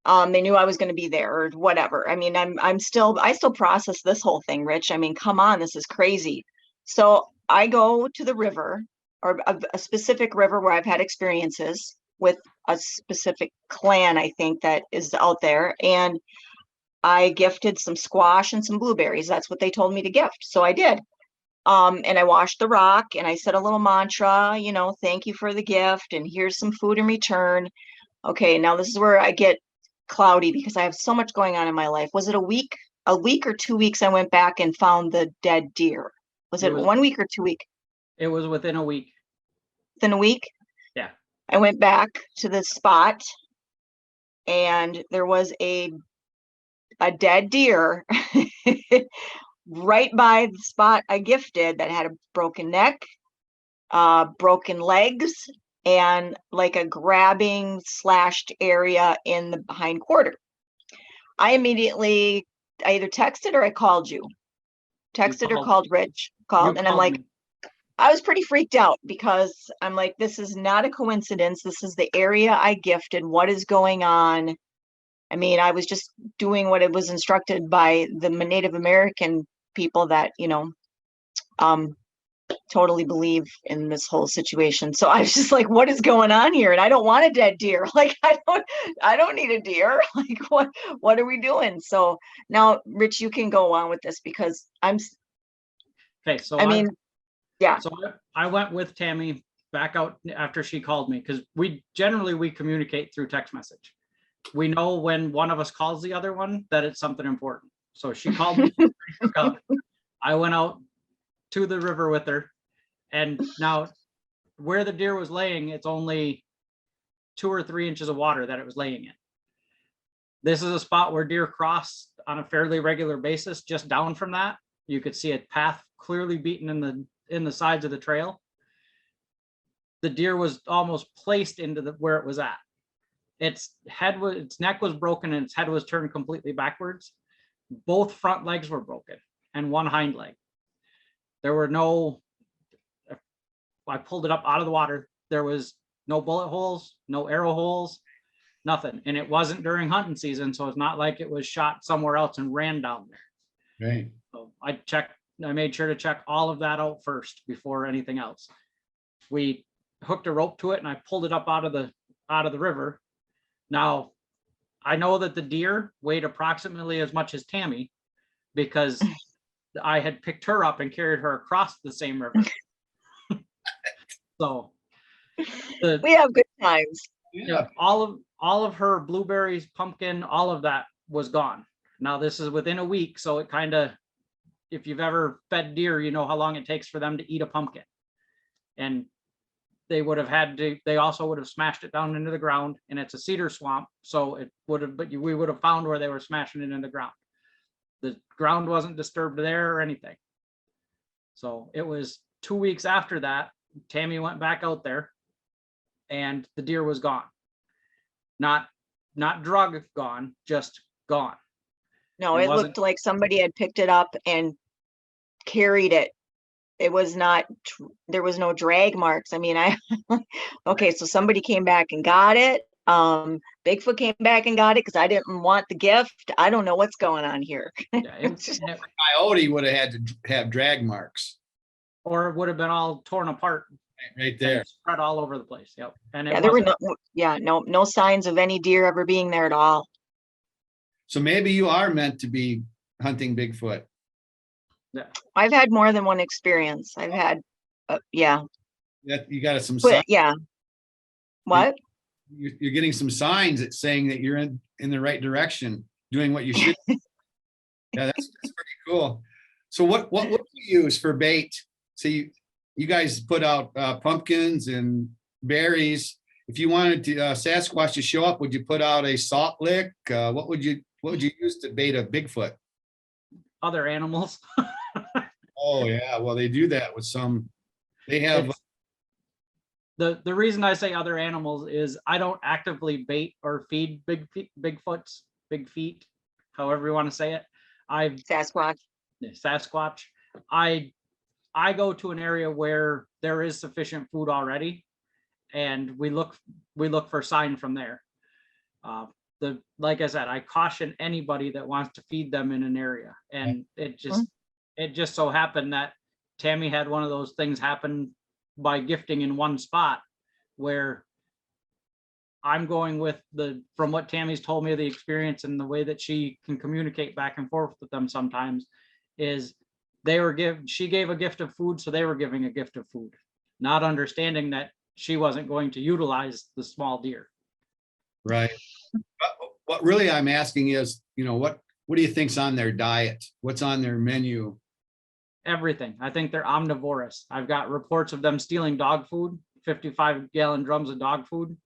They knew I was going to be there or whatever. I mean, I still process this whole thing, Rich. I mean, come on, this is crazy. So I go to the river, or a specific river where I've had experiences with a specific clan, I think, that is out there. And I gifted some squash and some blueberries. That's what they told me to gift. So I did. And I washed the rock and I said a little mantra, thank you for the gift and here's some food in return. Okay, now this is where I get cloudy because I have so much going on in my life. Was it a week or 2 weeks? I went back and found the dead deer. Was it 1 week or 2 weeks? It was within a week. Within a week? Yeah. I went back to the spot and there was a dead deer right by the spot I gifted that had a broken neck, broken legs, and like a grabbing slashed area in the hind quarter. I either texted or I called you. Texted or called Rich. And I'm like, I was pretty freaked out because I'm like, this is not a coincidence. This is the area I gifted. What is going on? I mean, I was just doing what it was instructed by the Native American people that, totally believe in this whole situation. So I was just like, what is going on here? And I don't want a dead deer. Like, I don't need a deer. Like, what are we doing? So now, Rich, you can go on with this because okay. So yeah. So I went with Tammy back out after she called me, because we communicate through text message. We know when one of us calls the other one that it's something important. So she called me. I went out to the river with her, and now where the deer was laying, it's only 2 or 3 inches of water that it was laying in. This is a spot where deer cross on a fairly regular basis. Just down from that, you could see a path clearly beaten in the sides of the trail. The deer was almost placed into where it was at. Its neck was broken and its head was turned completely backwards. Both front legs were broken and one hind leg. There were I pulled it up out of the water. there was no bullet holes, no arrow holes, nothing. And it wasn't during hunting season, so it's not like it was shot somewhere else and ran down there. Right. So I made sure to check all of that out first before anything else. We hooked a rope to it and I pulled it up out of the river. Now, I know that the deer weighed approximately as much as Tammy because I had picked her up and carried her across the same river. So We have good times. Yeah. all of her blueberries, pumpkin, all of that was gone. Now this is within a week, so it kind of, if you've ever fed deer, you know how long it takes for them to eat a pumpkin. And they also would have smashed it down into the ground, and it's a cedar swamp, so it would have, but we would have found where they were smashing it in the ground. The ground wasn't disturbed there or anything. So it was 2 weeks after that, Tammy went back out there and the deer was gone. Not drug gone, just gone. No, It it wasn't- looked like somebody had picked it up and carried it. It was not, there was no drag marks. I mean, okay, so somebody came back and got it. Bigfoot came back and got it because I didn't want the gift. I don't know what's going on here. Yeah, it- Coyote would have had to have drag marks or it would have been all torn apart, right there. and spread all over the place. Yep. And it Yeah, there were wasn't- no signs of any deer ever being there at all. So maybe you are meant to be hunting Bigfoot. I've had more than one experience. I've had, yeah, That you got some but signs. yeah. What? You're getting some signs that saying that you're in the right direction, doing what you should. Yeah, that's pretty cool. So what would you use for bait? So you guys put out pumpkins and berries. If you wanted to Sasquatch to show up, would you put out a salt lick? What would you use to bait a Bigfoot? Other animals. Oh yeah, well they do that with some. They have. The reason I say other animals is I don't actively bait or feed Bigfoots, big feet, however you want to say it. Sasquatch. Sasquatch. I go to an area where there is sufficient food already, and we look for sign from there. Like I said, I caution anybody that wants to feed them in an area, and it just so happened that Tammy had one of those things happen by gifting in one spot, where I'm going with from what Tammy's told me, the experience and the way that she can communicate back and forth with them sometimes is she gave a gift of food, so they were giving a gift of food, not understanding that she wasn't going to utilize the small deer. Right. But what really I'm asking is, what do you think's on their diet? What's on their menu? Everything. I think they're omnivorous. I've got reports of them stealing dog food, 55-gallon drums of dog food,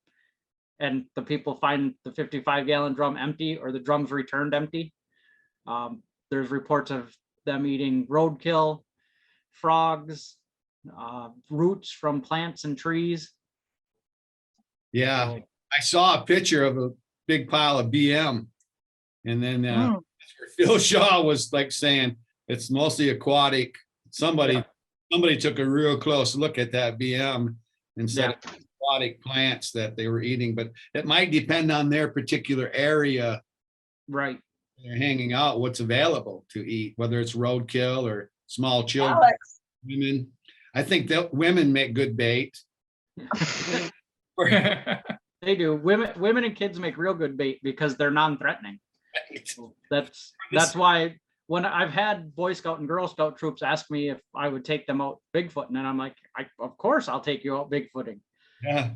and the people find the 55-gallon drum empty or the drums returned empty. There's reports of them eating roadkill, frogs, roots from plants and trees. Yeah, So, I saw a picture of a big pile of BM, and then that's where Phil Shaw was like saying it's mostly aquatic. Somebody took a real close look at that BM and said Yeah. it's aquatic plants that they were eating, but it might depend on their particular area right. they're hanging out, what's available to eat, whether it's roadkill or small children, Alex. women. I think that women make good bait. They do. Women and kids make real good bait because they're non-threatening. That's why when I've had Boy Scout and Girl Scout troops ask me if I would take them out Bigfooting, and I'm like, of course I'll take you out Bigfooting. Yeah.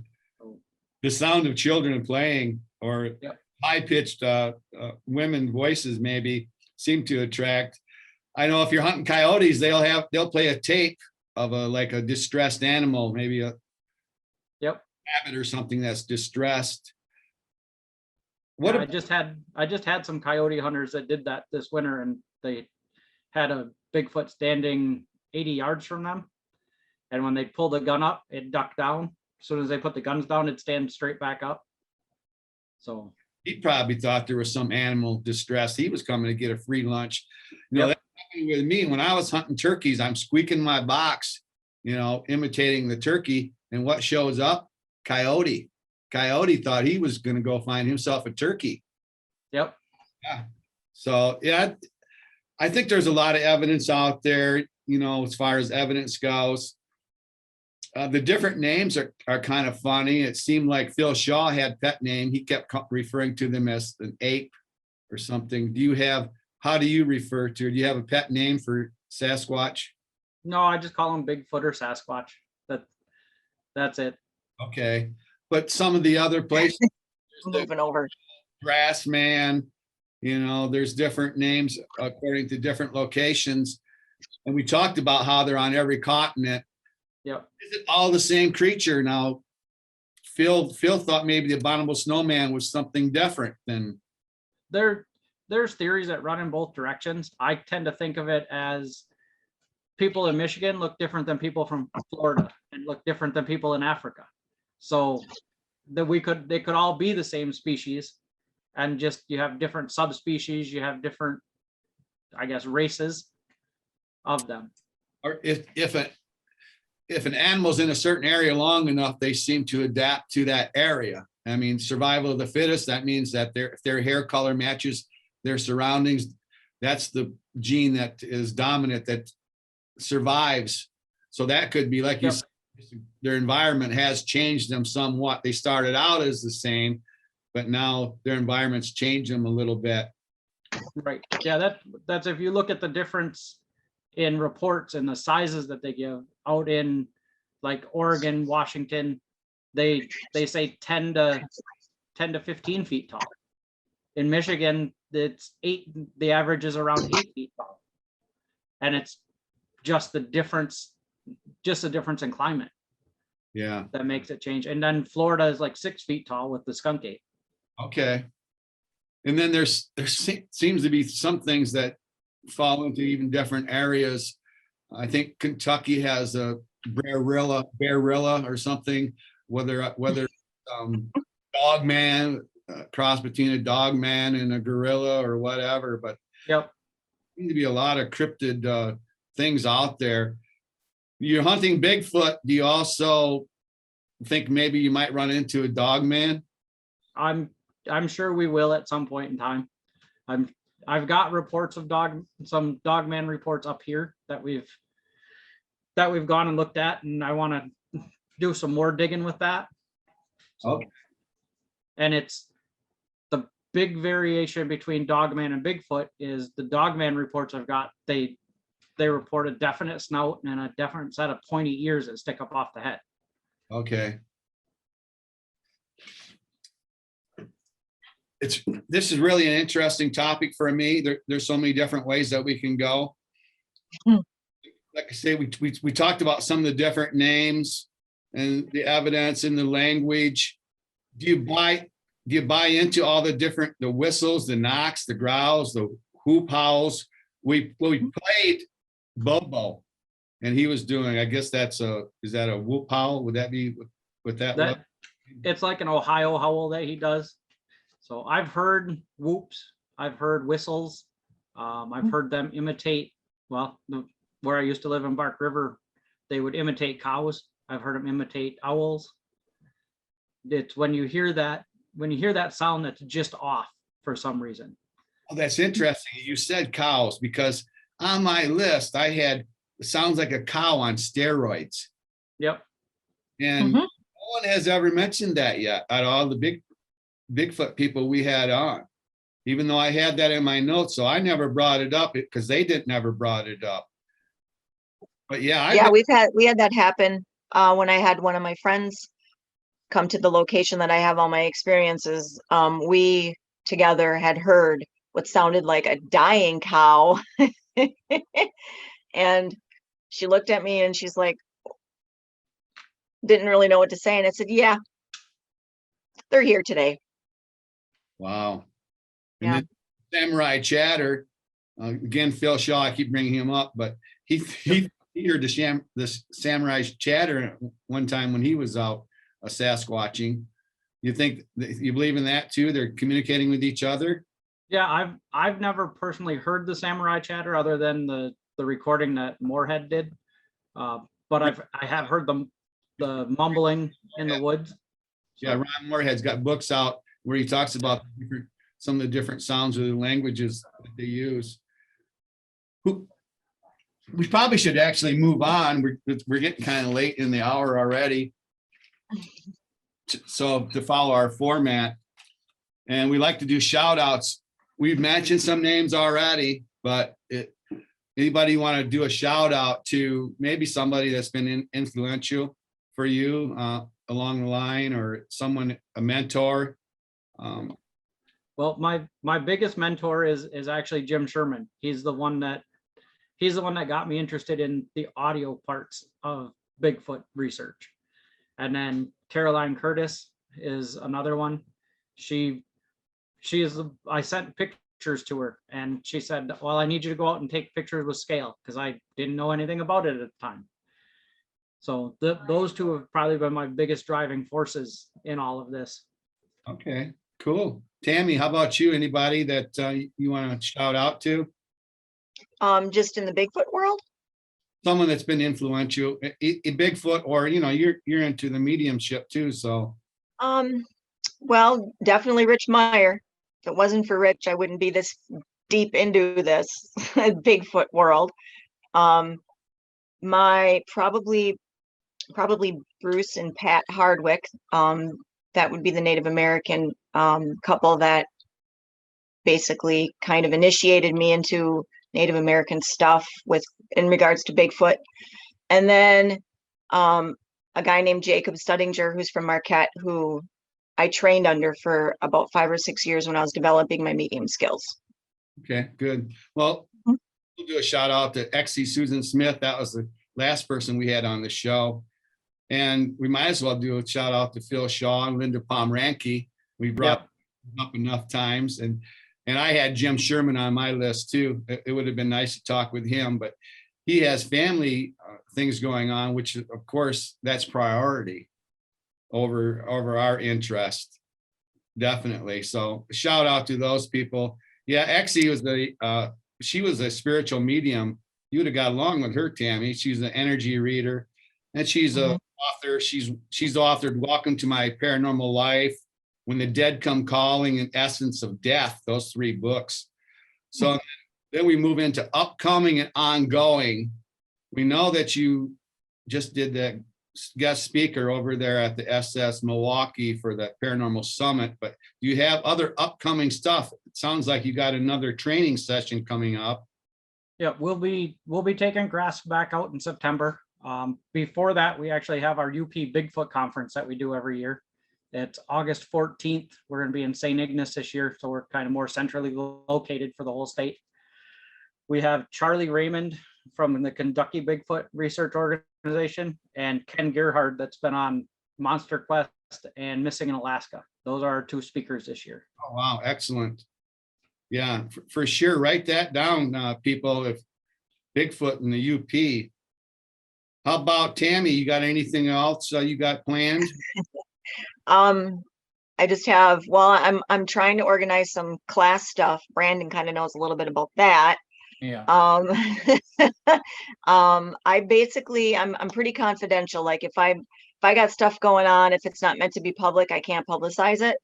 The sound of children playing or high-pitched women voices maybe seem to attract. I know if you're hunting coyotes, they'll play a tape of a distressed animal, maybe a rabbit or something that's distressed. I just had some coyote hunters that did that this winter, and they had a Bigfoot standing 80 yards from them. And when they pulled the gun up, it ducked down. As soon as they put the guns down, it'd stand straight back up. So he probably thought there was some animal distress. He was coming to get a free lunch. That happened with me when I was hunting turkeys. I'm squeaking my box, imitating the turkey, and what shows up? Coyote. Coyote thought he was going to go find himself a turkey. Yep. Yeah. So yeah, I think there's a lot of evidence out there, as far as evidence goes. The different names are kind of funny. It seemed like Phil Shaw had pet name. He kept referring to them as an ape or something. How do you refer to? Do you have a pet name for Sasquatch? No, I just call him Bigfoot or Sasquatch. That's it. Okay. But some of the other places, Moving over. Grass Man, there's different names according to different locations. And we talked about how they're on every continent. Yep. Is it all the same creature? Now, Phil thought maybe the abominable snowman was something different than. There's theories that run in both directions. I tend to think of it as people in Michigan look different than people from Florida and look different than people in Africa. So that they could all be the same species, and just you have different subspecies, you have different, I guess, races of them. Or if an animal's in a certain area long enough, they seem to adapt to that area. I mean, survival of the fittest, that means that if their hair color matches their surroundings, that's the gene that is dominant that survives. So that could be like you said, their environment has changed them somewhat. They started out as the same, but now their environment's changed them a little bit. Right. Yeah, that's if you look at the difference in reports and the sizes that they give out in like Oregon, Washington, they say 10 to 15 feet tall. In Michigan, it's 8, the average is around 8 feet tall. And it's just the difference in climate. Yeah. That makes it change. And then Florida is like 6 feet tall with the skunk ape. Okay. And then there seems to be some things that fall into even different areas. I think Kentucky has a bearilla or something, whether dog man, cross between a dog man and a gorilla or whatever, but Yep. there seem to be a lot of cryptid things out there. You're hunting Bigfoot. Do you also think maybe you might run into a dog man? I'm sure we will at some point in time. I've got reports of some dogman reports up here that we've gone and looked at, and I want to do some more digging with that. Okay. And it's the big variation between dogman and Bigfoot is the dogman reports I've got, they report a definite snout and a definite set of pointy ears that stick up off the head. Okay. This is really an interesting topic for me. There's so many different ways that we can go. Like I say, we talked about some of the different names and the evidence and the language. Do you buy into all the whistles, the knocks, the growls, the hoop howls? We played Bobo, and he was doing, I guess is that a whoop howl? Would that be with that? It's like an Ohio howl that he does. So I've heard whoops, I've heard whistles, I've heard them imitate, where I used to live in Bark River, they would imitate cows. I've heard them imitate owls. It's when you hear that sound that's just off for some reason. Oh, that's interesting. You said cows, because on my list, I had, it sounds like a cow on steroids. Yep. And no one has ever mentioned that yet out of all the Bigfoot people we had on, even though I had that in my notes. So I never brought it up because they never brought it up. But yeah, we had that happen when I had one of my friends come to the location that I have all my experiences. We together had heard what sounded like a dying cow. And she looked at me and she's like, didn't really know what to say. And I said, yeah, they're here today. Wow. Yeah. And then Samurai Chatter, again, Phil Shaw, I keep bringing him up, but he heard the Samurai Chatter one time when he was out Sasquatching. You believe in that too? They're communicating with each other? Yeah, I've never personally heard the Samurai Chatter other than the recording that Moorhead did. but I have heard the mumbling in the woods. Yeah, Ron Moorhead's got books out where he talks about some of the different sounds of the languages that they use. We probably should actually move on. We're getting kind of late in the hour already. So to follow our format, and we like to do shout outs. We've mentioned some names already, but anybody want to do a shout out to maybe somebody that's been influential for you along the line, or someone, a mentor? Well, my biggest mentor is actually Jim Sherman. He's the one that got me interested in the audio parts of Bigfoot research. And then Caroline Curtis is another one. I sent pictures to her and she said, well, I need you to go out and take pictures with scale, because I didn't know anything about it at the time. So those two have probably been my biggest driving forces in all of this. Okay, cool. Tammy, how about you? Anybody that you want to shout out to? Just in the Bigfoot world? Someone that's been influential, a Bigfoot, or you're into the mediumship too. So Well, definitely Rich Meyer. If it wasn't for Rich, I wouldn't be this deep into this Bigfoot world. My probably Bruce and Pat Hardwick. That would be the Native American couple that basically kind of initiated me into Native American stuff in regards to Bigfoot. And then a guy named Jacob Studinger, who's from Marquette, who I trained under for about 5 or 6 years when I was developing my medium skills. Okay, good. Well, we'll do a shout out to Exie Susan Smith. That was the last person we had on the show. And we might as well do a shout out to Phil Shaw and Linda Pomeranke. We brought up enough times. And I had Jim Sherman on my list too. It would have been nice to talk with him, but he has family things going on, which of course that's priority over our interest. Definitely. So shout out to those people. Yeah, Exie was she was a spiritual medium. You would have got along with her, Tammy. She's an energy reader, and she's a author. She's authored Welcome to My Paranormal Life, When the Dead Come Calling, and Essence of Death, those 3 books. So then we move into upcoming and ongoing. We know that you just did the guest speaker over there at the SS Milwaukee for the Paranormal Summit, but do you have other upcoming stuff? It sounds like you got another training session coming up. Yeah, we'll be taking grass back out in September. Before that, we actually have our UP Bigfoot conference that we do every year. It's August 14th. We're going to be in St. Ignace this year, so we're kind of more centrally located for the whole state. We have Charlie Raymond from the Kentucky Bigfoot Research Organization and Ken Gerhard that's been on Monster Quest and Missing in Alaska. Those are our 2 speakers this year. Oh, wow. Excellent. Yeah, for sure. Write that down, people. If Bigfoot in the UP. How about Tammy? You got anything else you got planned? I just have, well, I'm trying to organize some class stuff. Brandon kind of knows a little bit about that. Yeah. I basically, I'm pretty confidential. Like if I got stuff going on, if it's not meant to be public, I can't publicize it.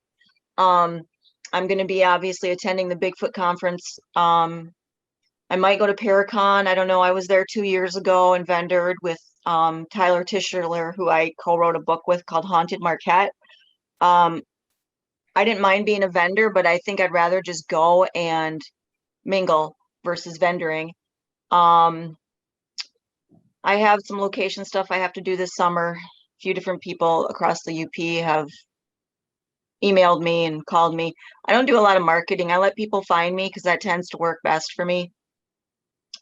I'm going to be obviously attending the Bigfoot conference. I might go to Paracon. I don't know. I was there 2 years ago and vendored with Tyler Tischler, who I co-wrote a book with called Haunted Marquette. I didn't mind being a vendor, but I think I'd rather just go and mingle versus vendoring. I have some location stuff I have to do this summer. A few different people across the UP have emailed me and called me. I don't do a lot of marketing. I let people find me because that tends to work best for me.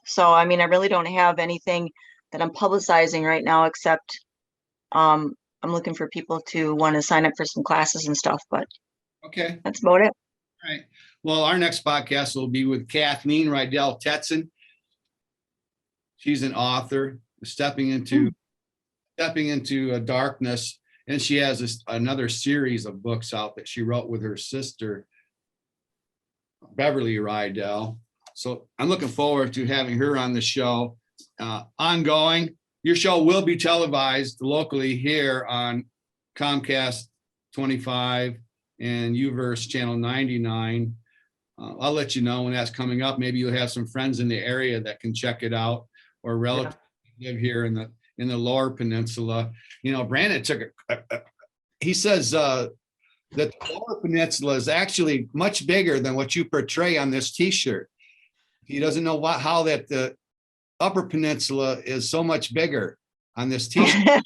So, I mean, I really don't have anything that I'm publicizing right now, except I'm looking for people to want to sign up for some classes and stuff, but Okay. that's about it. All right. Well, our next podcast will be with Kathleen Rydell Tetsen. She's an author stepping into a darkness, and she has another series of books out that she wrote with her sister, Beverly Rydell. So I'm looking forward to having her on the show. Ongoing, your show will be televised locally here on Comcast 25 and Uverse Channel 99. I'll let you know when that's coming up. Maybe you'll have some friends in the area that can check it out, or relatives who live here in the Lower Peninsula. You know, Brandon took he says that the Lower Peninsula is actually much bigger than what you portray on this T-shirt. He doesn't know how that the Upper Peninsula is so much bigger on this T-shirt.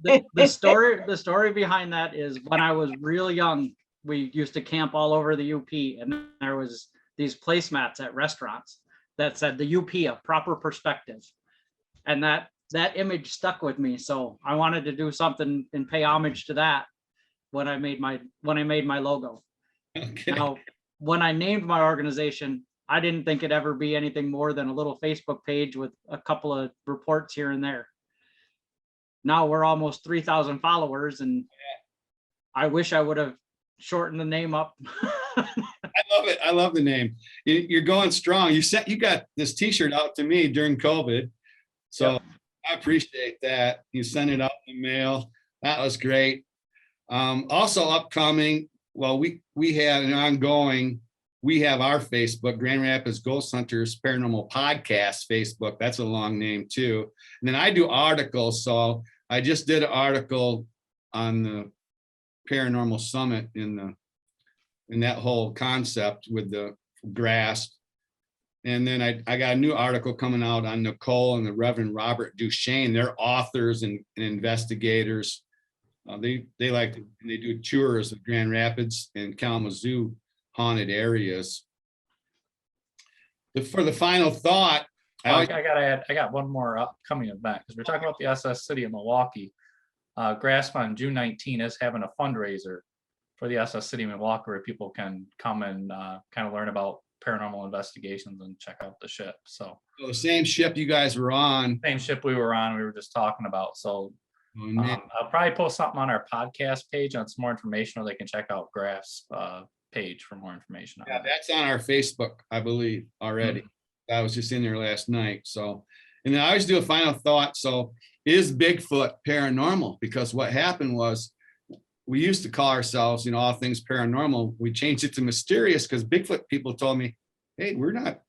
The story behind that is when I was real young, we used to camp all over the UP, and there was these placemats at restaurants that said the UP, a proper perspective. And that image stuck with me. So I wanted to do something and pay homage to that when I made my logo. Okay. Now, when I named my organization, I didn't think it'd ever be anything more than a little Facebook page with a couple of reports here and there. Now we're almost 3,000 followers, and I wish I would have shortened the name up. I love it. I love the name. You're going strong. You got this T-shirt out to me during COVID, so yep. I appreciate that. You sent it out in the mail. That was great. Also upcoming, well, we had an ongoing. We have our Facebook, Grand Rapids Ghost Hunters Paranormal Podcast Facebook. That's a long name too. And then I do articles. So I just did an article on the Paranormal Summit in that whole concept with the grass. And then I got a new article coming out on Nicole and the Reverend Robert Duchesne. They're authors and investigators. They do tours of Grand Rapids and Kalamazoo haunted areas. For the final thought, I gotta add, I got one more upcoming event, because we're talking about the SS City of Milwaukee. Grasp on June 19 is having a fundraiser for the SS City of Midwalker, where people can come and kind of learn about paranormal investigations and check out the ship. So the same ship you guys were on. Same ship we were on, we were just talking about. So I'll probably post something on our podcast page on some more information, or they can check out Graph's page for more information. Yeah, that's on our Facebook, I believe, already. I was just in there last night. So, and then I always do a final thought. So, is Bigfoot paranormal? Because what happened was, we used to call ourselves, all things paranormal. We changed it to mysterious because Bigfoot people told me, hey, we're not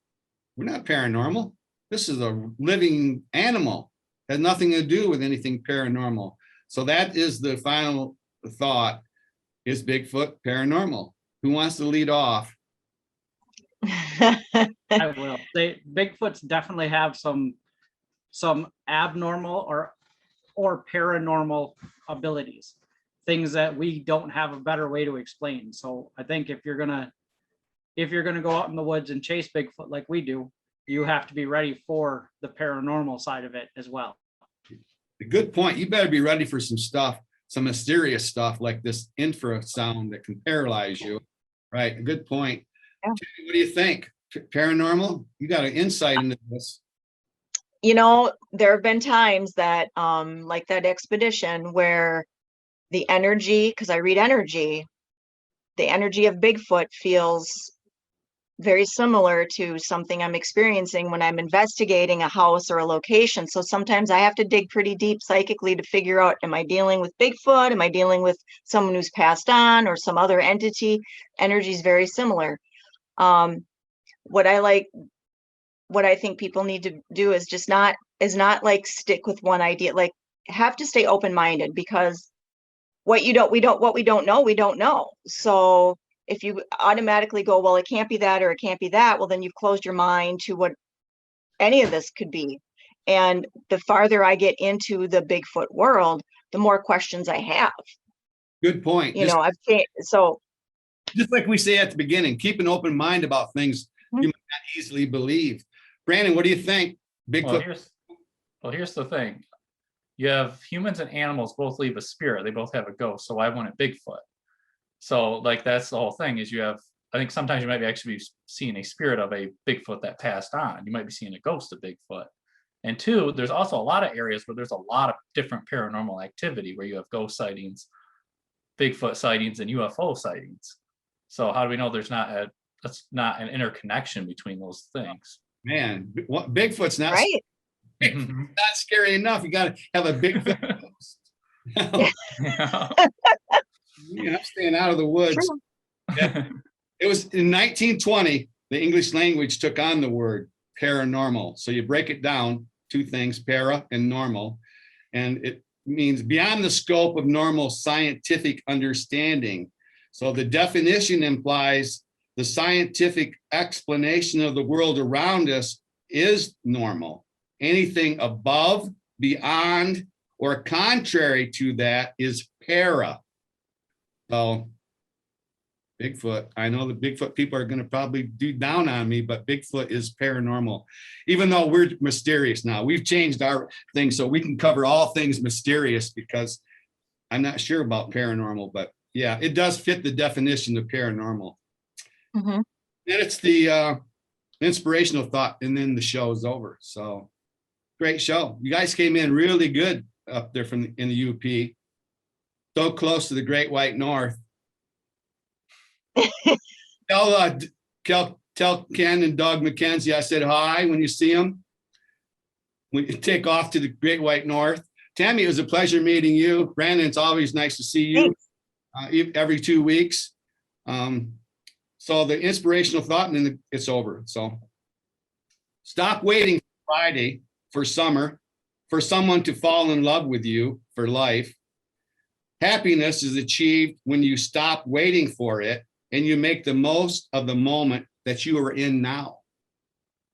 paranormal. This is a living animal. It has nothing to do with anything paranormal. So that is the final thought. Is Bigfoot paranormal? Who wants to lead off? I will. Bigfoots definitely have some abnormal or paranormal abilities, things that we don't have a better way to explain. So I think if you're gonna go out in the woods and chase Bigfoot like we do, you have to be ready for the paranormal side of it as well. A good point. You better be ready for some stuff, some mysterious stuff like this infrasound that can paralyze you. Right. A good point. Yeah. What do you think? Paranormal? You got an insight into this. There have been times that, like that expedition where the energy, because I read energy, the energy of Bigfoot feels very similar to something I'm experiencing when I'm investigating a house or a location. So sometimes I have to dig pretty deep psychically to figure out, am I dealing with Bigfoot? Am I dealing with someone who's passed on or some other entity? Energy is very similar. What I think people need to do is not like stick with one idea, like have to stay open-minded, because what we don't know, we don't know. So if you automatically go, well, it can't be that or it can't be that, well, then you've closed your mind to what any of this could be. And the farther I get into the Bigfoot world, the more questions I have. Good point. Just like we say at the beginning, keep an open mind about things you might not easily believe. Brandon, what do you think? Bigfoot. Well, here's the thing. You have humans and animals both leave a spirit. They both have a ghost. So why wouldn't Bigfoot? So like, that's the whole thing, is I think sometimes you might actually be seeing a spirit of a Bigfoot that passed on. You might be seeing a ghost of Bigfoot. And two, there's also a lot of areas where there's a lot of different paranormal activity where you have ghost sightings, Bigfoot sightings, and UFO sightings. So how do we know that's not an interconnection between those things? Man, Bigfoot's not right. Not scary enough. You got to have a Bigfoot ghost. Yeah. Yeah, I'm staying out of the woods. True. Yeah. It was in 1920, the English language took on the word paranormal. So you break it down, two things, para and normal. And it means beyond the scope of normal scientific understanding. So the definition implies the scientific explanation of the world around us is normal. Anything above, beyond, or contrary to that is para. So Bigfoot, I know the Bigfoot people are going to probably do down on me, but Bigfoot is paranormal. Even though we're mysterious now, we've changed our thing so we can cover all things mysterious, because I'm not sure about paranormal, but yeah, it does fit the definition of paranormal. Mhm. And it's the inspirational thought, and then the show is over. So great show. You guys came in really good up there in the UP. So close to the Great White North. Tell Ken and Doug McKenzie I said hi when you see them. When you take off to the Great White North. Tammy, it was a pleasure meeting you. Brandon, it's always nice to see you every 2 weeks. So the inspirational thought, and then it's over. So stop waiting Friday for summer, for someone to fall in love with you for life. Happiness is achieved when you stop waiting for it and you make the most of the moment that you are in now.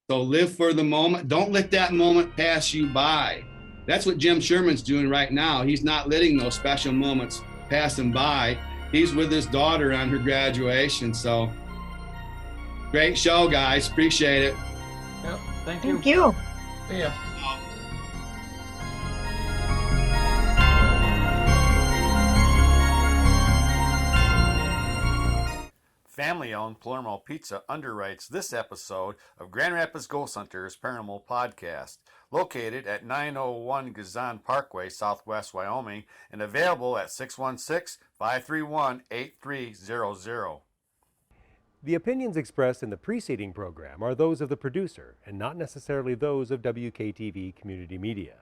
So live for the moment. Don't let that moment pass you by. That's what Jim Sherman's doing right now. He's not letting those special moments pass him by. He's with his daughter on her graduation. So great show, guys. Appreciate it. Yep, thank you. Thank you. Yeah. Family-owned Palermo Pizza underwrites this episode of Grand Rapids Ghost Hunters Paranormal Podcast, located at 901 Gazan Parkway, Southwest Wyoming, and available at 616-531-8300. The opinions expressed in the preceding program are those of the producer and not necessarily those of WKTV Community Media.